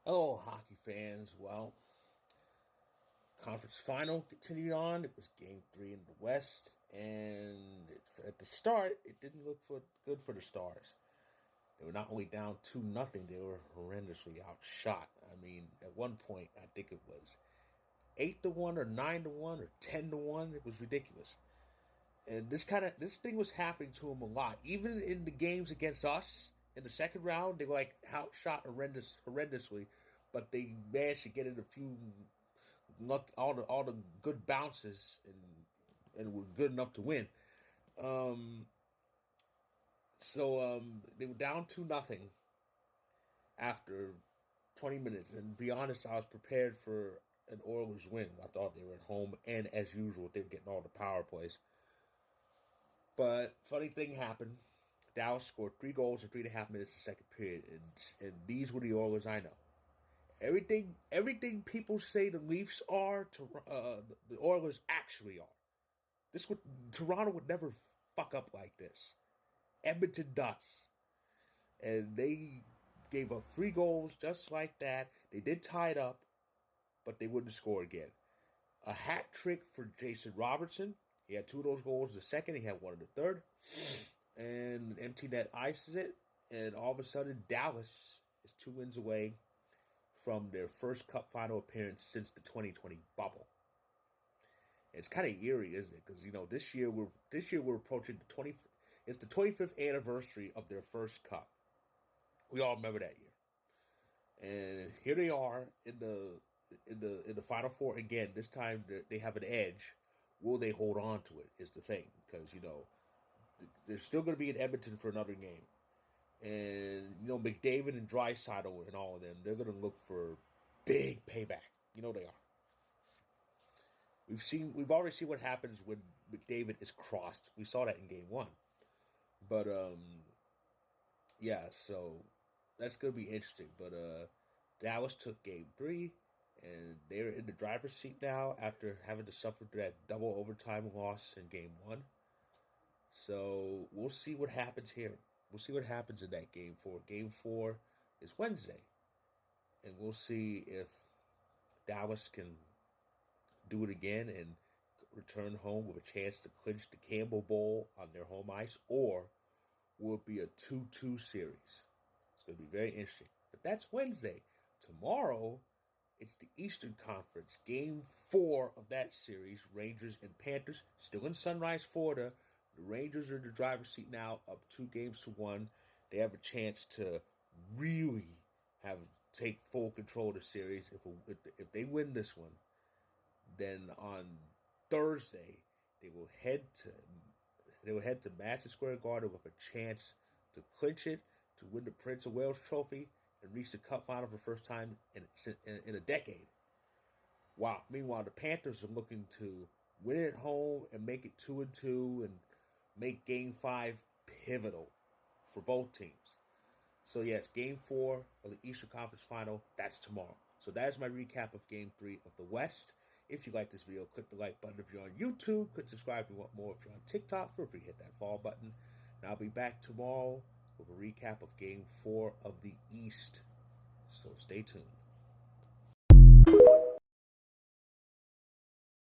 Hello, hockey fans. Well, conference final continued on. It was game three in the West, and at the start, it didn't look good for the Stars. They were not only down 2-0, they were horrendously outshot. I mean, at one point, I think it was 8-1 or 9-1 or 10-1. It was ridiculous. And this thing was happening to them a lot. Even in the games against us in the second round, they were like outshot horrendously, but they managed to get in a few luck, all the good bounces, and were good enough to win. Um, so they were down 2-0 after 20 minutes, and to be honest, I was prepared for an Oilers win. I thought they were at home, and as usual, they were getting all the power plays. But funny thing happened. Dallas scored 3 goals in 3.5 minutes the second period, and these were the Oilers I know. Everything people say the Leafs are, the Oilers actually are. Toronto would never fuck up like this. Edmonton does, and they gave up 3 goals just like that. They did tie it up, but they wouldn't score again. A hat trick for Jason Robertson. He had 2 of those goals in the second. He had one in the third. And empty net ices it. And all of a sudden, Dallas is 2 wins away from their first Cup final appearance since the 2020 bubble. It's kind of eerie, isn't it? Because this year we're approaching the 20. It's the 25th anniversary of their first Cup. We all remember that year. And here they are in the Final Four again. This time they have an edge. Will they hold on to it is the thing. Because, they're still going to be in Edmonton for another game. And, McDavid and Draisaitl and all of them, they're going to look for big payback. They are. We've already seen what happens when McDavid is crossed. We saw that in game one. But, yeah, so that's going to be interesting. But Dallas took game three, and they're in the driver's seat now after having to suffer that double overtime loss in game one. So we'll see what happens here. We'll see what happens in that game four. Game four is Wednesday. And we'll see if Dallas can do it again and return home with a chance to clinch the Campbell Bowl on their home ice, or will it be a 2-2 series? It's going to be very interesting. But that's Wednesday. Tomorrow, it's the Eastern Conference. Game 4 of that series, Rangers and Panthers, still in Sunrise, Florida. The Rangers are in the driver's seat now, up 2-1. They have a chance to really take full control of the series. If they win this one, then on Thursday they will head to Madison Square Garden with a chance to clinch it, to win the Prince of Wales Trophy, and reach the Cup final for the first time in a decade. Wow! Meanwhile, the Panthers are looking to win it at home and make it 2-2 and make Game 5 pivotal for both teams. So yes, Game 4 of the Eastern Conference Final, that's tomorrow. So that is my recap of Game 3 of the West. If you like this video, click the like button. If you're on YouTube, click subscribe if you want more. If you're on TikTok, feel free to hit that follow button. And I'll be back tomorrow with a recap of Game 4 of the East. So stay tuned.